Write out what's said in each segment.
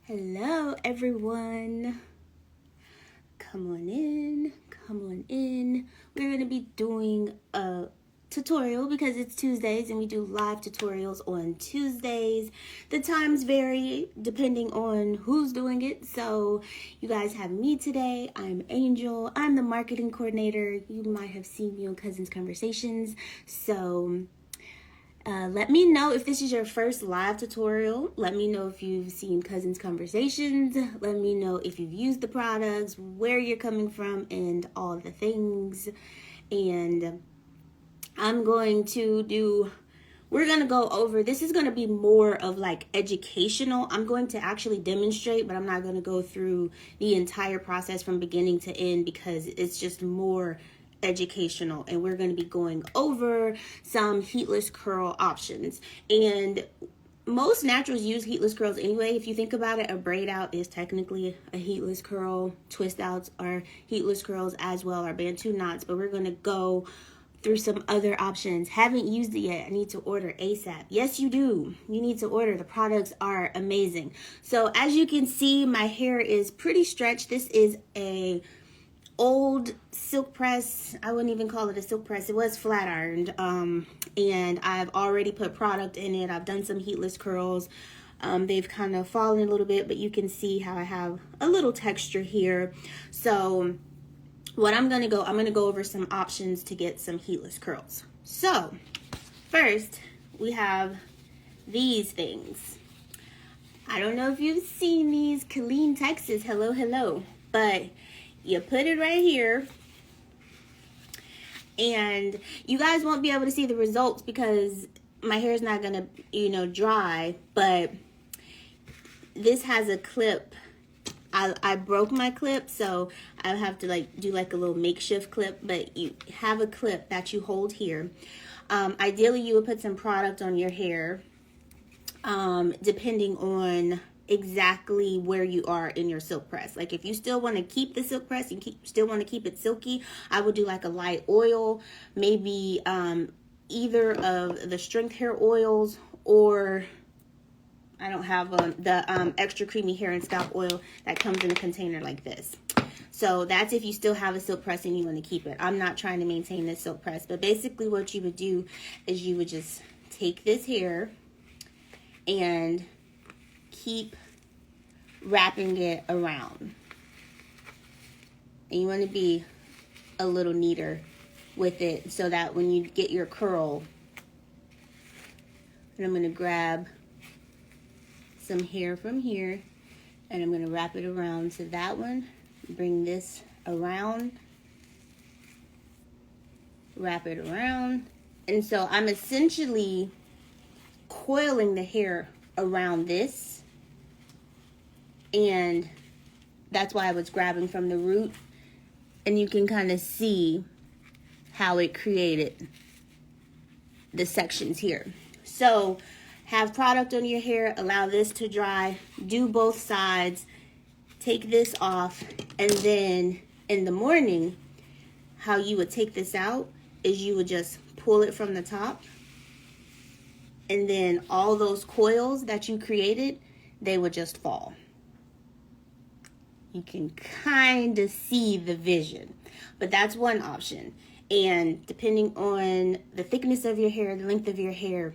Hello everyone, come on in. We're going to be doing a tutorial because it's Tuesdays and we do live tutorials on Tuesdays. The times vary depending on who's doing it, so you guys have me today. I'm Angel. I'm the marketing coordinator. You might have seen me on Cousins Conversations, so let me know if this is your first live tutorial. Let me know if you've seen Cousins Conversations. Let me know if you've used the products, where you're coming from, and all the things. And we're going to go over, this is going to be more of like educational. I'm going to actually demonstrate, but I'm not going to go through the entire process from beginning to end because it's just more educational, and we're going to be going over some heatless curl options. And most naturals use heatless curls anyway. If you think about it, a braid out is technically a heatless curl. Twist outs are heatless curls as well, or bantu knots, but we're going to go through some other options. Haven't used it yet. I need to order ASAP. Yes, you do. You need to order. The products are amazing. So as you can see, my hair is pretty stretched. This is a old silk press. I wouldn't even call it a silk press. It was flat ironed, and I've already put product in it. I've done some heatless curls. They've kind of fallen a little bit, but you can see how I have a little texture here. So what I'm going to go over some options to get some heatless curls. So first we have these things. I don't know if you've seen these. Killeen, Texas, hello, but you put it right here, and you guys won't be able to see the results because my hair is not gonna, dry, but this has a clip. I broke my clip, so I have to do like a little makeshift clip, but you have a clip that you hold here. Ideally, you would put some product on your hair, depending on exactly where you are in your silk press. Like if you still want to keep the silk press and still want to keep it silky, I would do like a light oil, maybe either of the strength hair oils, or I don't have the extra creamy hair and scalp oil that comes in a container like this. So that's if you still have a silk press and you want to keep it. I'm not trying to maintain this silk press, but basically what you would do is you would just take this hair and keep wrapping it around. And you want to be a little neater with it so that when you get your curl, and I'm going to grab some hair from here and I'm going to wrap it around to that one, bring this around, wrap it around, and so I'm essentially coiling the hair around this. And that's why I was grabbing from the root, and you can kind of see how it created the sections here. So have product on your hair, allow this to dry, do both sides, take this off, and then in the morning, how you would take this out is you would just pull it from the top, and then all those coils that you created, they would just fall. You can kind of see the vision, but that's one option. And depending on the thickness of your hair, the length of your hair,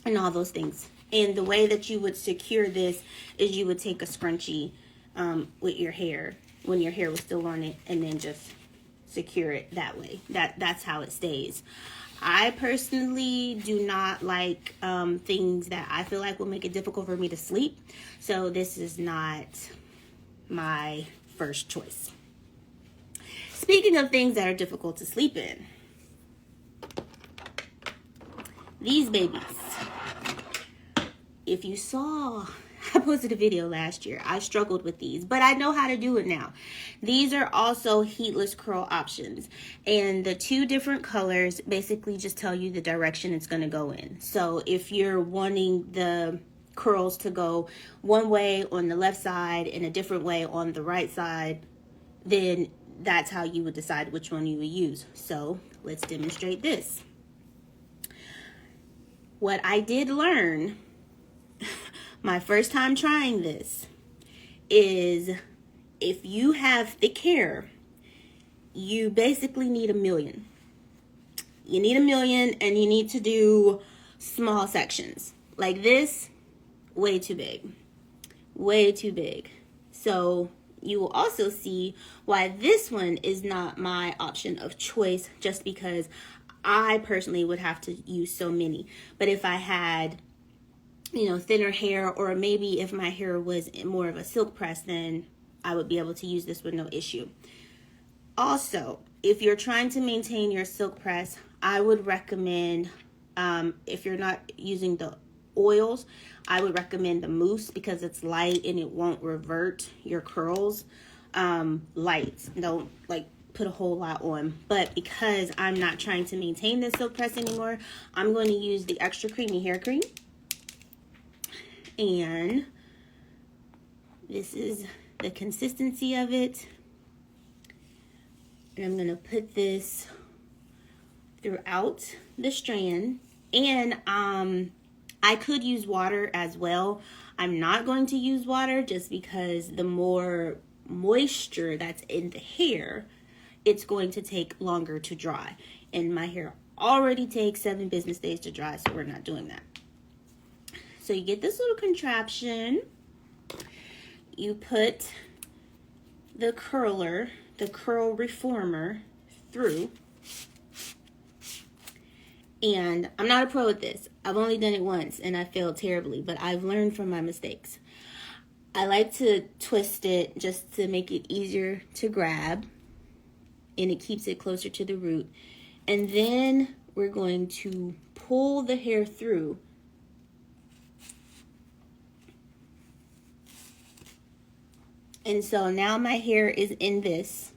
and all those things. And the way that you would secure this is you would take a scrunchie with your hair when your hair was still on it, and then just secure it that way. That's how it stays. I personally do not like things that I feel like will make it difficult for me to sleep. So this is not my first choice. Speaking of things that are difficult to sleep in, these babies. If you saw, I posted a video last year. I struggled with these, but I know how to do it now. These are also heatless curl options, and the two different colors basically just tell you the direction it's going to go in. So if you're wanting the curls to go one way on the left side and a different way on the right side, then that's how you would decide which one you would use. So let's demonstrate this. What I did learn my first time trying this is if you have thick hair, you basically need 1,000,000. You need 1,000,000, and you need to do small sections. Like this, way too big. Way too big. So you will also see why this one is not my option of choice, just because I personally would have to use so many. But if I had, thinner hair, or maybe if my hair was more of a silk press, then I would be able to use this with no issue. Also, if you're trying to maintain your silk press, I would recommend, if you're not using the oils, I would recommend the mousse, because it's light and it won't revert your curls. Light. Don't put a whole lot on. But because I'm not trying to maintain this silk press anymore, I'm going to use the extra creamy hair cream. And this is the consistency of it. And I'm going to put this throughout the strand. And I could use water as well. I'm not going to use water just because the more moisture that's in the hair, it's going to take longer to dry. And my hair already takes 7 business days to dry, so we're not doing that. So you get this little contraption. You put the curler, the curl reformer, through. And I'm not a pro at this. I've only done it once and I failed terribly, but I've learned from my mistakes. I like to twist it just to make it easier to grab, and it keeps it closer to the root. And then we're going to pull the hair through. And so now my hair is in this,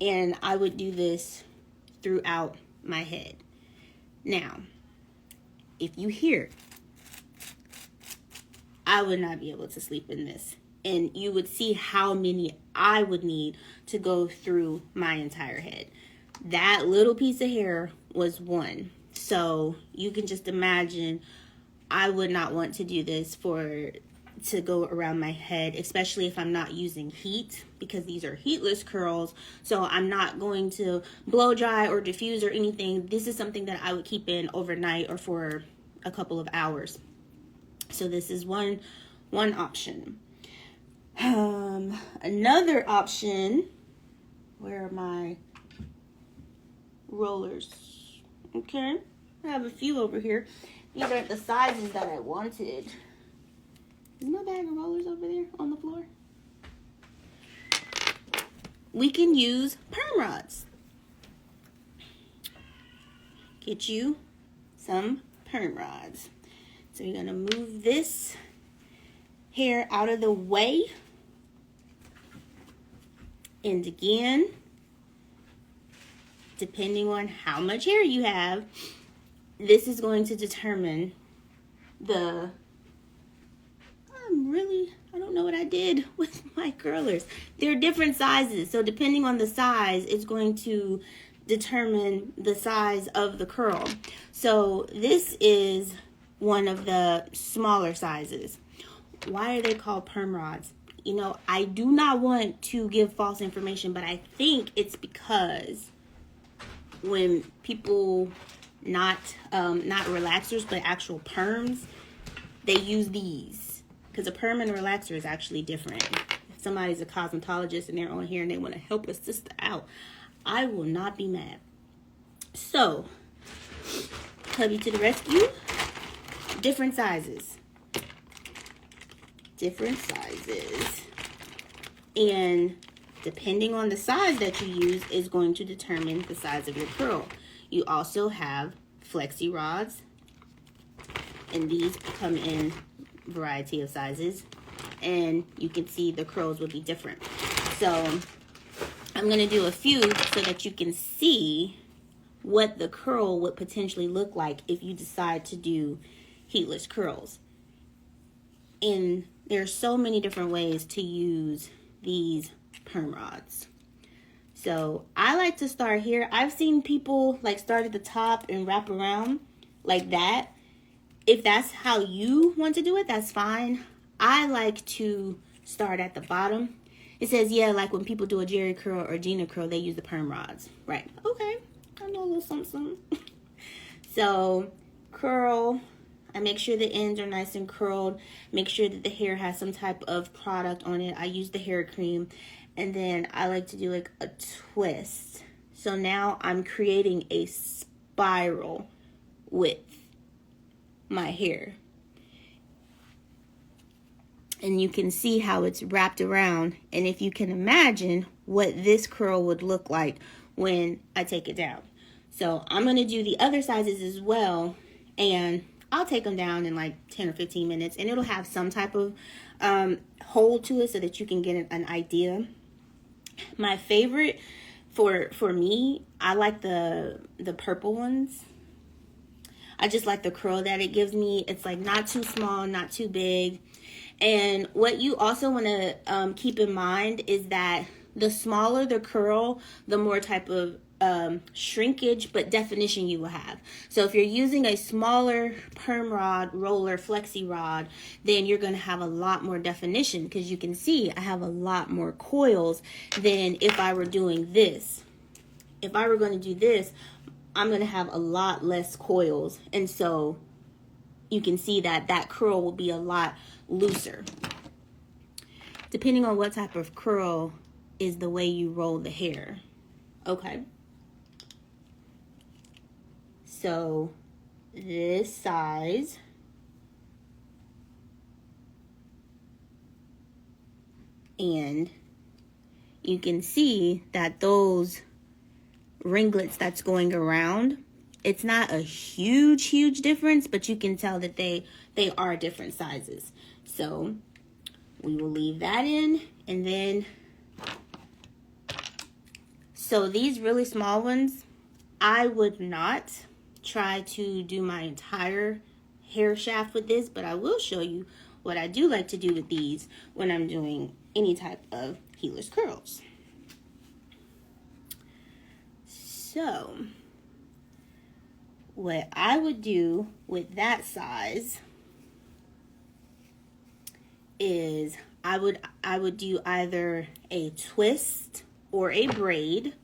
and I would do this throughout my head. Now, if you hear, I would not be able to sleep in this. And you would see how many I would need to go through my entire head. That little piece of hair was one. So you can just imagine, I would not want to do this to go around my head, especially if I'm not using heat, because these are heatless curls. So I'm not going to blow dry or diffuse or anything. This is something that I would keep in overnight or for a couple of hours. So this is one option. Another option, where are my rollers? Okay, I have a few over here. These aren't the sizes that I wanted. Is my bag of rollers over there on the floor? We can use perm rods. Get you some perm rods. So you're gonna move this hair out of the way. And again, depending on how much hair you have, this is going to determine I don't know what I did with my curlers. They're different sizes. So depending on the size, it's going to determine the size of the curl. So this is one of the smaller sizes. Why are they called perm rods? I do not want to give false information, but I think it's because when people, not relaxers, but actual perms, they use these. Because a perm and a relaxer is actually different. If somebody's a cosmetologist and they're on here and they want to help a sister out, I will not be mad. So, hubby to the rescue. Different sizes. Different sizes. And depending on the size that you use is going to determine the size of your curl. You also have flexi rods. And these come in variety of sizes, and you can see the curls will be different. So I'm going to do a few so that you can see what the curl would potentially look like if you decide to do heatless curls. And there's so many different ways to use these perm rods. So I like to start here. I've seen people start at the top and wrap around like that. If that's how you want to do it, that's fine. I like to start at the bottom. It says, yeah, like when people do a Jerry curl or Gina curl, they use the perm rods. Right. Okay. I know a little something. So, curl. I make sure the ends are nice and curled. Make sure that the hair has some type of product on it. I use the hair cream. And then I like to do like a twist. So now I'm creating a spiral with my hair. And you can see how it's wrapped around. And if you can imagine what this curl would look like when I take it down. So I'm going to do the other sizes as well. And I'll take them down in like 10 or 15 minutes. And it'll have some type of hold to it so that you can get an idea. My favorite for me, I like the purple ones. I just like the curl that it gives me. It's like not too small, not too big. And what you also want to keep in mind is that the smaller the curl, the more type of shrinkage but definition you will have. So if you're using a smaller perm rod, roller, flexi rod, then you're going to have a lot more definition, because you can see I have a lot more coils than if I were doing this. If I were going to do this, I'm going to have a lot less coils, and so you can see that that curl will be a lot looser. Depending on what type of curl is the way you roll the hair. Okay. So this size and you can see that those ringlets that's going around, it's not a huge difference, but you can tell that they are different sizes. So we will leave that in. And then, so these really small ones, I would not try to do my entire hair shaft with this, but I will show you what I do like to do with these when I'm doing any type of heatless curls. So what I would do with that size is I would do either a twist or a braid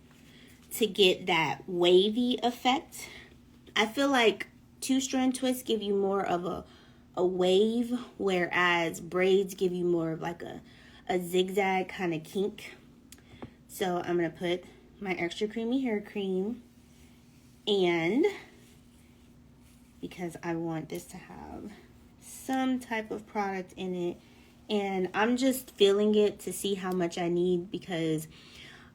to get that wavy effect. I feel like 2-strand twists give you more of a wave, whereas braids give you more of like a zigzag kind of kink. So I'm going to put my extra creamy hair cream, and because I want this to have some type of product in it, and I'm just feeling it to see how much I need, because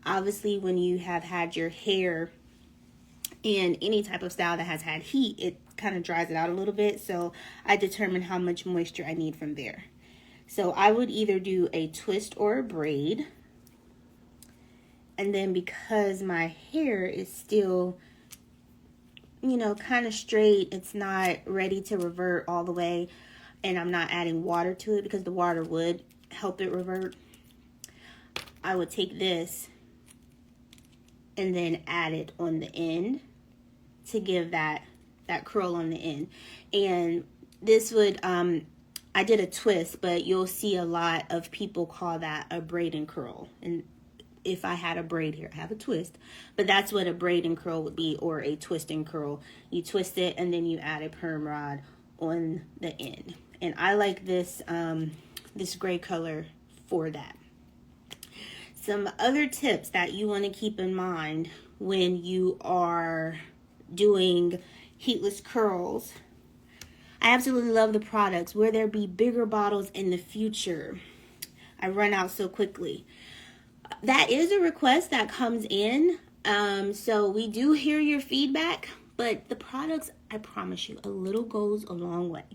obviously when you have had your hair in any type of style that has had heat, it kind of dries it out a little bit. So I determine how much moisture I need from there. So I would either do a twist or a braid. And then because my hair is still, you know, kind of straight, it's not ready to revert all the way, and I'm not adding water to it because the water would help it revert, I would take this and then add it on the end to give that curl on the end. And this would, I did a twist, but you'll see a lot of people call that a braid and curl. And if I had a braid here, I have a twist, but that's what a braid and curl would be, or a twist and curl. You twist it and then you add a perm rod on the end. And I like this, this gray color for that. Some other tips that you want to keep in mind when you are doing heatless curls. I absolutely love the products. Will there be bigger bottles in the future? I run out so quickly. That is a request that comes in. So we do hear your feedback, but the products, I promise you, a little goes a long way.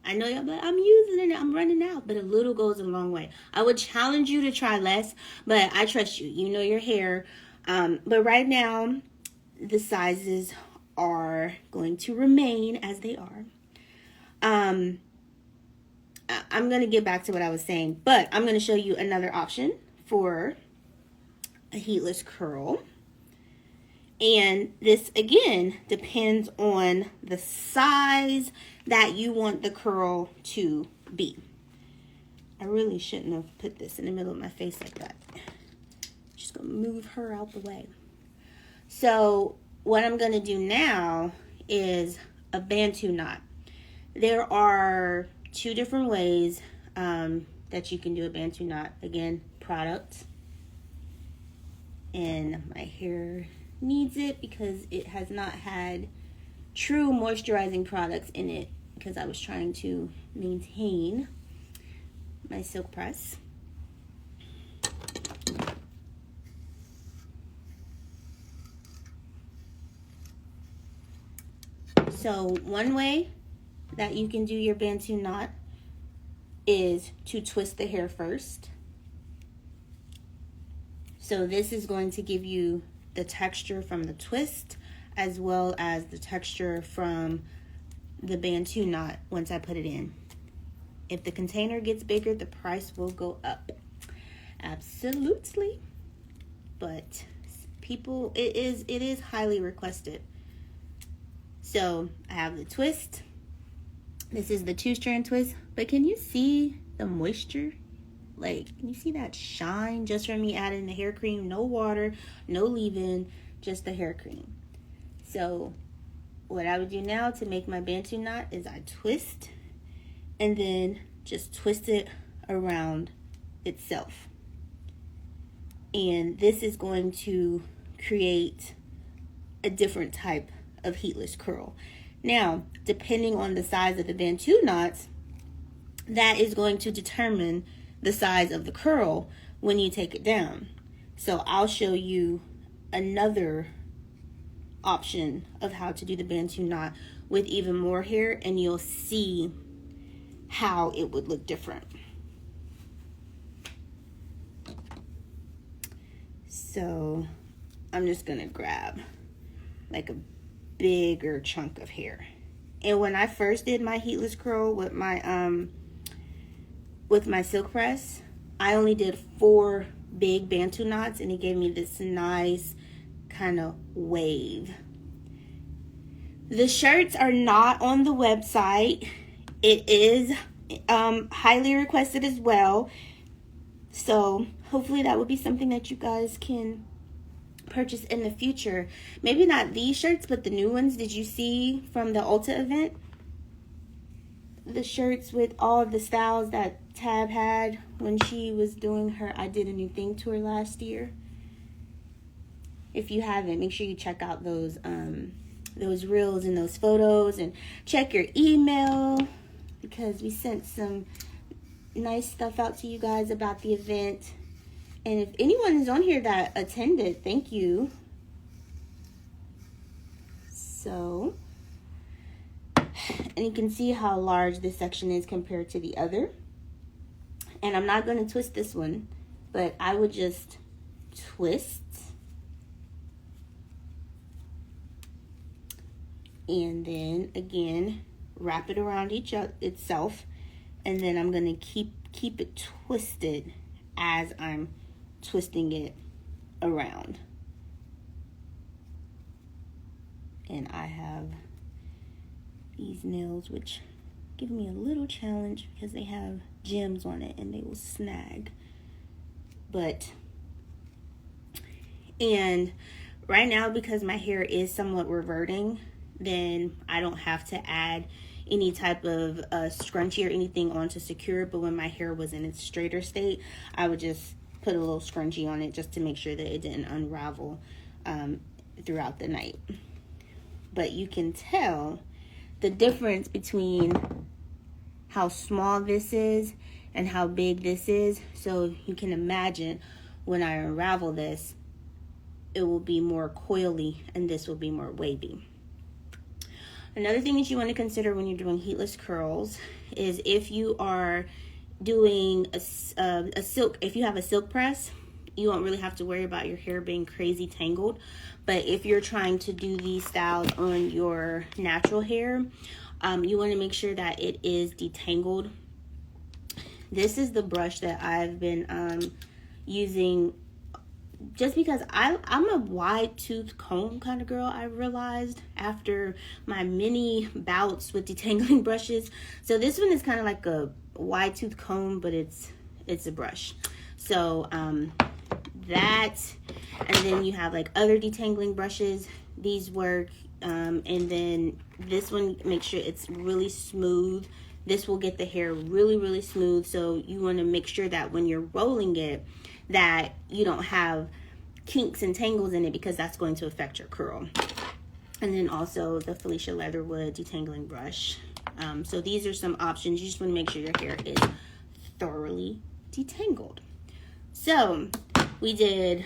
I know y'all, but I'm using it, I'm running out, but a little goes a long way. I would challenge you to try less, but I trust you. You know your hair. But right now, the sizes are going to remain as they are. I'm going to get back to what I was saying, but I'm going to show you another option for a heatless curl. And this, again, depends on the size that you want the curl to be. I really shouldn't have put this in the middle of my face like that. Just gonna move her out the way. So what I'm gonna do now is a bantu knot. There are 2 different ways that you can do a bantu knot. Again, product. And my hair needs it because it has not had true moisturizing products in it because I was trying to maintain my silk press. So one way that you can do your bantu knot is to twist the hair first. So this is going to give you the texture from the twist as well as the texture from the bantu knot once I put it in. If the container gets bigger, the price will go up. Absolutely. But people, it is highly requested. So I have the twist. This is the 2-strand twist. But can you see the moisture? Like, can you see that shine just from me adding the hair cream? No water, no leave-in, just the hair cream. So what I would do now to make my bantu knot is I twist and then just twist it around itself. And this is going to create a different type of heatless curl. Now, depending on the size of the bantu knots, that is going to determine the size of the curl when you take it down. So I'll show you another option of how to do the bantu knot with even more hair, and you'll see how it would look different. So I'm just gonna grab like a bigger chunk of hair. And when I first did my heatless curl with my silk press, I only did 4 big bantu knots, and it gave me this nice kind of wave. The shirts are not on the website. It is highly requested as well. So hopefully that will be something that you guys can purchase in the future. Maybe not these shirts, but the new ones. Did you see from the Ulta event? The shirts with all of the styles that Tab had when she was doing her I Did a New Thing tour last year. If you haven't, make sure you check out those reels and those photos, and check your email because we sent some nice stuff out to you guys about the event. And if anyone is on here that attended, thank you. So, and you can see how large this section is compared to the other. And I'm not going to twist this one, but I would just twist. And then again, wrap it around itself. And then I'm going to keep it twisted as I'm twisting it around. And I have these nails which give me a little challenge because they have gems on it and they will snag. And right now, because my hair is somewhat reverting, then I don't have to add any type of scrunchie or anything on to secure it. But when my hair was in its straighter state, I would just put a little scrunchie on it just to make sure that it didn't unravel throughout the night. But you can tell the difference between how small this is and how big this is. So you can imagine when I unravel this, it will be more coily and this will be more wavy. Another thing that you want to consider when you're doing heatless curls is if you are doing a silk, if you have a silk press, you won't really have to worry about your hair being crazy tangled. But if you're trying to do these styles on your natural hair, you want to make sure that it is detangled. This is the brush that I've been using just because I'm a wide tooth comb kind of girl. I realized after my many bouts with detangling brushes. So this one is kind of like a wide tooth comb, but it's a brush. So that, and then you have like other detangling brushes. These work, and then this one, make sure it's really smooth. This will get the hair really, really smooth. So you want to make sure that when you're rolling it, that you don't have kinks and tangles in it, because that's going to affect your curl. And then also the Felicia Leatherwood detangling brush. So these are some options. You just want to make sure your hair is thoroughly detangled. So we did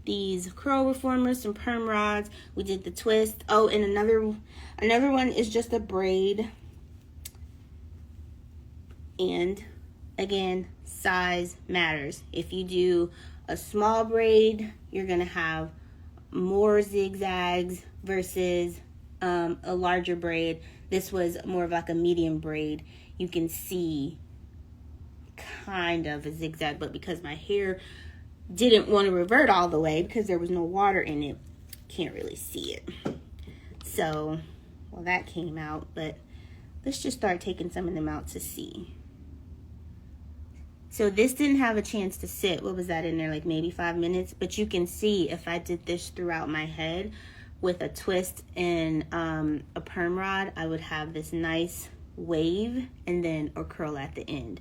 these curl reformers, some perm rods. We did the twist. Oh, and another one is just a braid. And again, size matters. If you do a small braid, you're gonna have more zigzags versus a larger braid. This was more of like a medium braid. You can see kind of a zigzag, but because my hair didn't want to revert all the way because there was no water in it, can't really see it. So, well, that came out, but let's just start taking some of them out to see. So this didn't have a chance to sit. What was that in there? Like maybe 5 minutes. But you can see if I did this throughout my head with a twist and a perm rod, I would have this nice wave and then a curl at the end.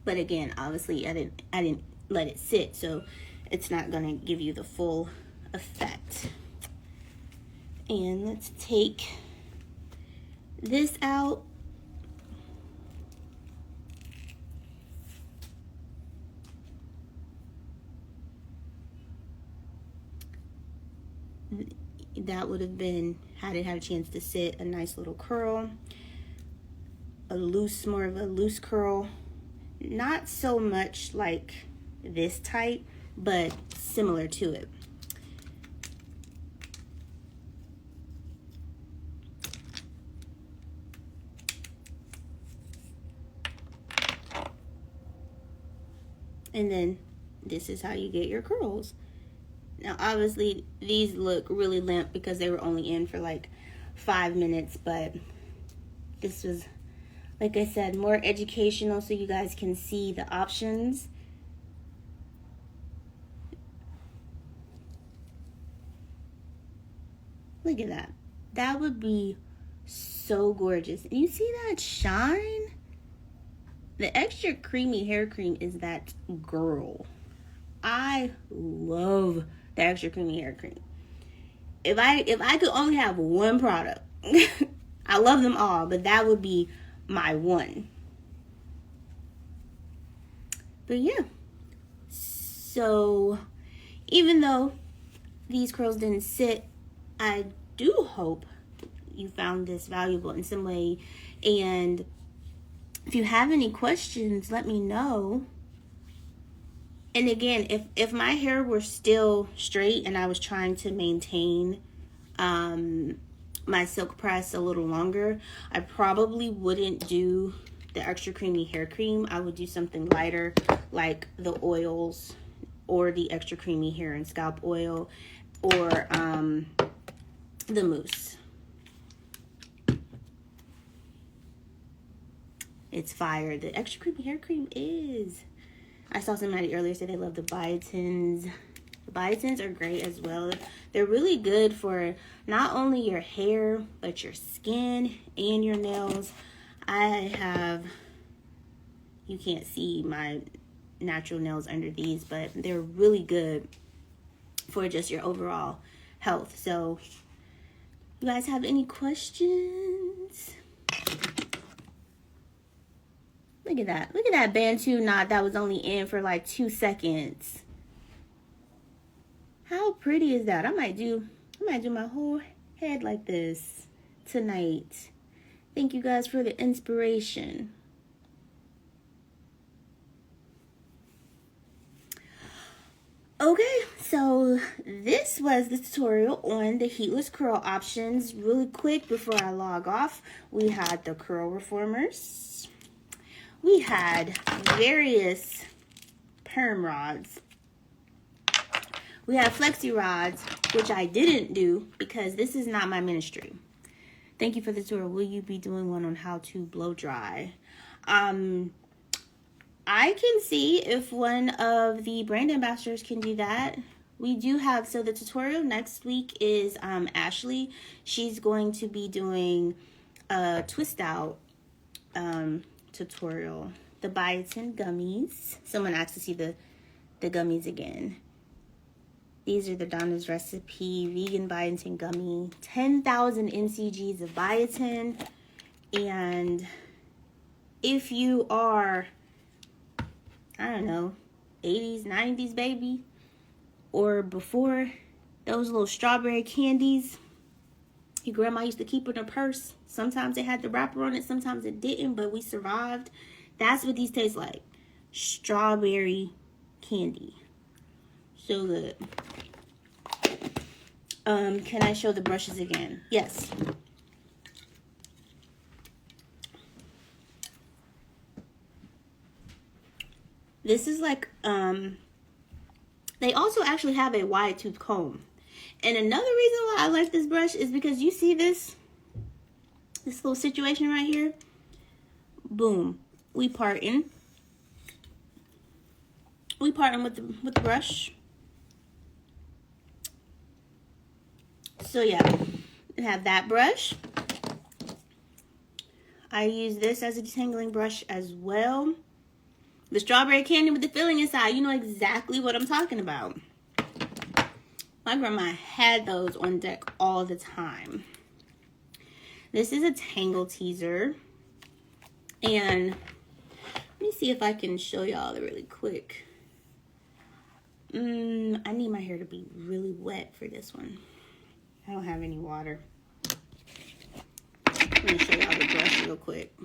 But again, obviously I didn't let it sit, so it's not gonna give you the full effect. And let's take this out. That would have been, had it had a chance to sit, a nice little curl, more of a loose curl, not so much like this type, but similar to it. And then this is how you get your curls. Now, obviously, these look really limp because they were only in for like 5 minutes, but this was, like I said, more educational so you guys can see the options. Look at that. That would be so gorgeous. And you see that shine? The extra creamy hair cream is that girl. I love the extra creamy hair cream. If I could only have one product, I love them all, but that would be my one. But yeah. So even though these curls didn't sit, I do hope you found this valuable in some way. And if you have any questions, let me know. And again, if my hair were still straight and I was trying to maintain my silk press a little longer, I probably wouldn't do the extra creamy hair cream. I would do something lighter like the oils or the extra creamy hair and scalp oil or the mousse. It's fire. The extra creamy hair cream is. I saw somebody earlier say they love the biotins. The biotins are great as well. They're really good for not only your hair, but your skin and your nails. You can't see my natural nails under these, but they're really good for just your overall health. So, you guys have any questions? Look at that. Look at that bantu knot that was only in for like 2 seconds. How pretty is that? I might do my whole head like this tonight. Thank you guys for the inspiration. Okay, so this was the tutorial on the heatless curl options. Really quick before I log off, we had the curl reformers. We had various perm rods. We have flexi rods, which I didn't do because this is not my ministry. Thank you for the tour. Will you be doing one on how to blow dry? I can see if one of the brand ambassadors can do that. We do have, so the tutorial next week is Ashley. She's going to be doing a twist out tutorial. The biotin gummies. Someone asked to see the gummies again. These are the Donna's Recipe vegan biotin gummy. 10,000 ncgs of biotin. And if you are, I don't know, 80s, 90s baby, or before, those little strawberry candies your grandma used to keep in her purse. Sometimes it had the wrapper on it, sometimes it didn't, but we survived. That's what these taste like. Strawberry candy. So good. Can I show the brushes again? Yes. This is like, they also actually have a wide tooth comb. And another reason why I like this brush is because you see this little situation right here. Boom. We parting with the brush. So yeah, I have that brush. I use this as a detangling brush as well. The strawberry candy with the filling inside, you know exactly what I'm talking about. My grandma had those on deck all the time. This is a tangle teaser. And let me see if I can show y'all really quick. I need my hair to be really wet for this one. I don't have any water. Let me show y'all the brush real quick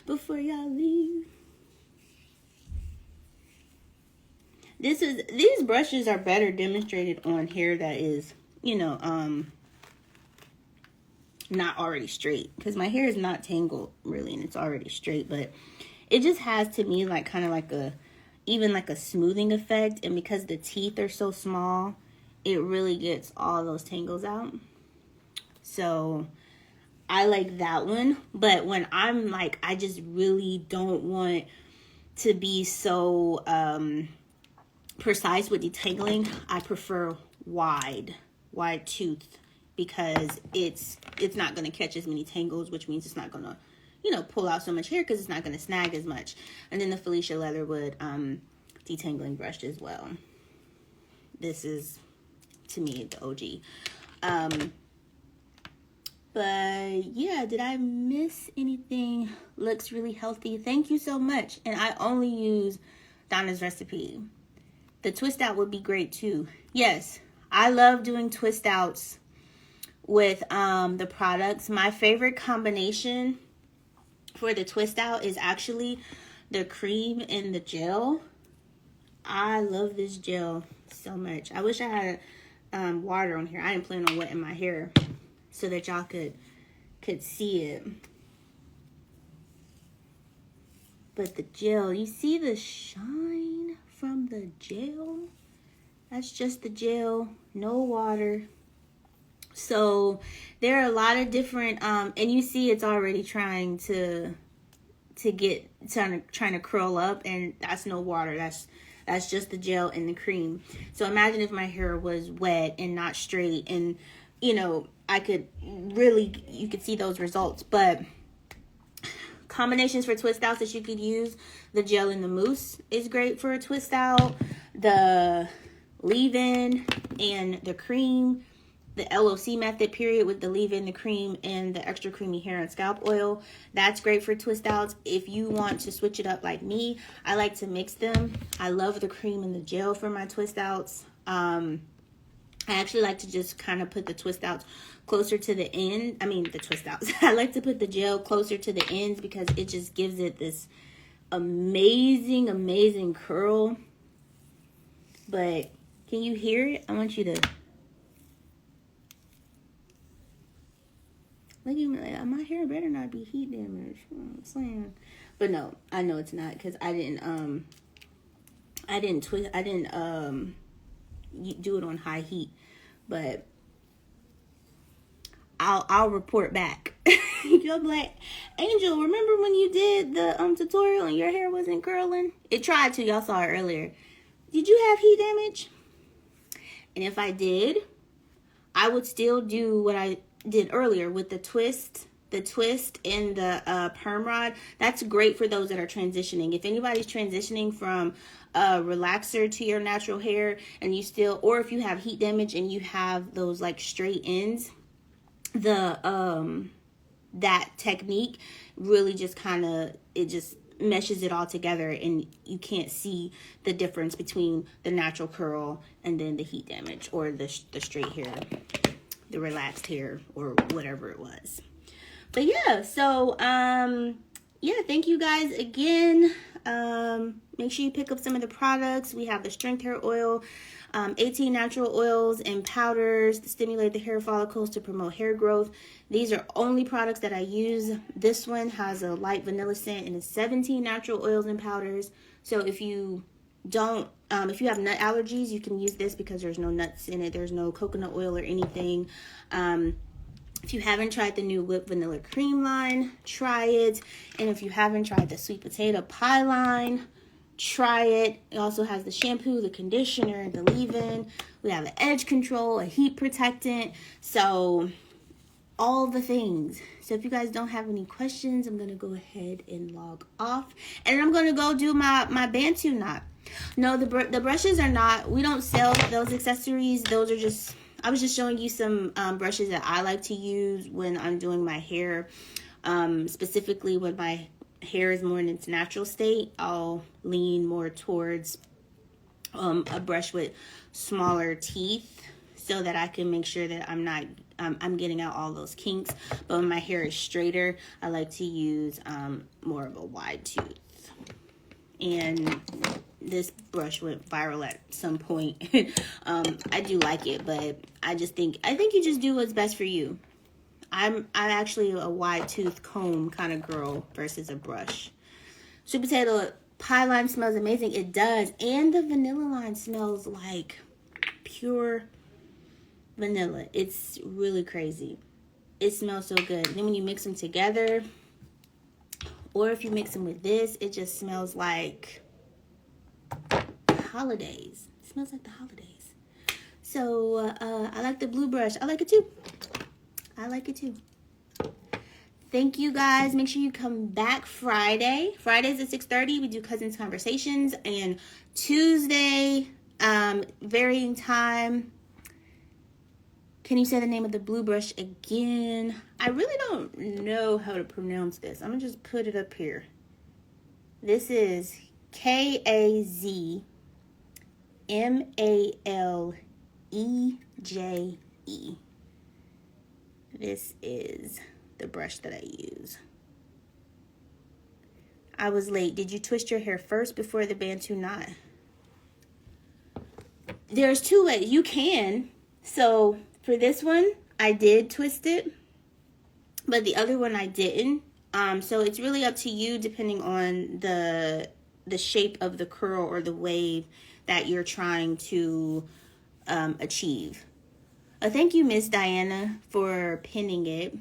before y'all leave. These brushes are better demonstrated on hair that is, you know, not already straight, because my hair is not tangled really and it's already straight, but it just has to me like kind of like even like a smoothing effect, and because the teeth are so small, it really gets all those tangles out. So I like that one. But when I'm like, I just really don't want to be so precise with detangling, I prefer wide tooth, because it's not going to catch as many tangles, which means it's not going to, you know, pull out so much hair because it's not going to snag as much. And then the Felicia Leatherwood detangling brush as well. This is, to me, the OG. But yeah, did I miss anything? Looks really healthy. Thank you so much. And I only use Donna's Recipe. The twist out would be great too. Yes, I love doing twist outs with the products. My favorite combination for the twist out is actually the cream and the gel. I love this gel so much. I wish I had water on here. I didn't plan on wetting my hair so that y'all could see it. But the gel, you see the shine from the gel? That's just the gel, no water. So there are a lot of different and you see it's already trying to curl up, and that's no water. That's just the gel and the cream. So imagine if my hair was wet and not straight, and you know, you could see those results. But combinations for twist outs that you could use, the gel and the mousse is great for a twist out. The leave-in and the cream, the LOC method period with the leave-in, the cream, and the extra creamy hair and scalp oil, that's great for twist outs. If you want to switch it up like me, I like to mix them. I love the cream and the gel for my twist outs. I actually like to just kind of put the twist outs closer to the end. The twist outs. I like to put the gel closer to the ends because it just gives it this amazing curl. But can you hear it? I want you to look at me like, my hair better not be heat damaged. You know what I'm saying? But no, I know it's not, because I didn't do it on high heat. But I'll report back. You'll be like, Angel, remember when you did the tutorial and your hair wasn't curling? It tried to. Y'all saw it earlier. Did you have heat damage? And if I did, I would still do what I did earlier with the twist and the perm rod. That's great for those that are transitioning. If anybody's transitioning from a relaxer to your natural hair, and you still, or if you have heat damage and you have those like straight ends, the that technique really just kind of, it just meshes it all together, and you can't see the difference between the natural curl and then the heat damage, or the straight hair, the relaxed hair, or whatever it was. But yeah, so yeah, thank you guys again. Make sure you pick up some of the products. We have the strength hair oil, 18 natural oils and powders to stimulate the hair follicles to promote hair growth. These are only products that I use. This one has a light vanilla scent and it's 17 natural oils and powders. So if you don't, if you have nut allergies, you can use this because there's no nuts in it. There's no coconut oil or anything. If you haven't tried the new whipped vanilla cream line, try it. And if you haven't tried the sweet potato pie line, try it. It also has the shampoo, the conditioner, the leave-in. We have the edge control, a heat protectant. So all the things. So if you guys don't have any questions, I'm going to go ahead and log off. And I'm going to go do my bantu knot. No, the brushes are not, we don't sell those accessories. Those are just, I was just showing you some brushes that I like to use when I'm doing my hair. Specifically when my hair is more in its natural state, I'll lean more towards a brush with smaller teeth so that I can make sure that I'm getting out all those kinks. But when my hair is straighter, I like to use more of a wide tooth. And this brush went viral at some point. I do like it, but I think you just do what's best for you. I'm actually a wide tooth comb kind of girl versus a brush. Sweet potato pie line smells amazing. It does. And the vanilla line smells like pure vanilla. It's really crazy. It smells so good. And then when you mix them together, or if you mix them with this, it just smells like holidays. It smells like the holidays. So I like the blue brush. I like it too. I like it too. Thank you guys. Make sure you come back Friday. Fridays at 6:30 we do Cousins Conversations, and Tuesday varying time. Can you say the name of the blue brush again? I really don't know how to pronounce this. I'm gonna just put it up here. This is KAZMALEJE. This is the brush that I use. I was late. Did you twist your hair first before the bantu knot? There's two ways. You can. So for this one, I did twist it, but the other one I didn't. So it's really up to you depending on the shape of the curl or the wave that you're trying to achieve. Thank you, Miss Diana, for pinning it.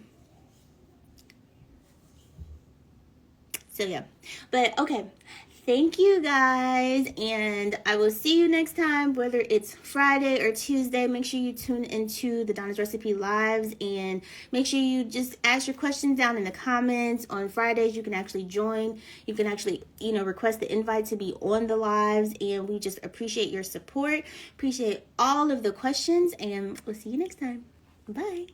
So yeah, but okay. Thank you guys, and I will see you next time, whether it's Friday or Tuesday. Make sure you tune into the Donna's Recipe Lives, and make sure you just ask your questions down in the comments. On Fridays, you can actually join. You can actually, request the invite to be on the lives, and we just appreciate your support. Appreciate all of the questions, and we'll see you next time. Bye.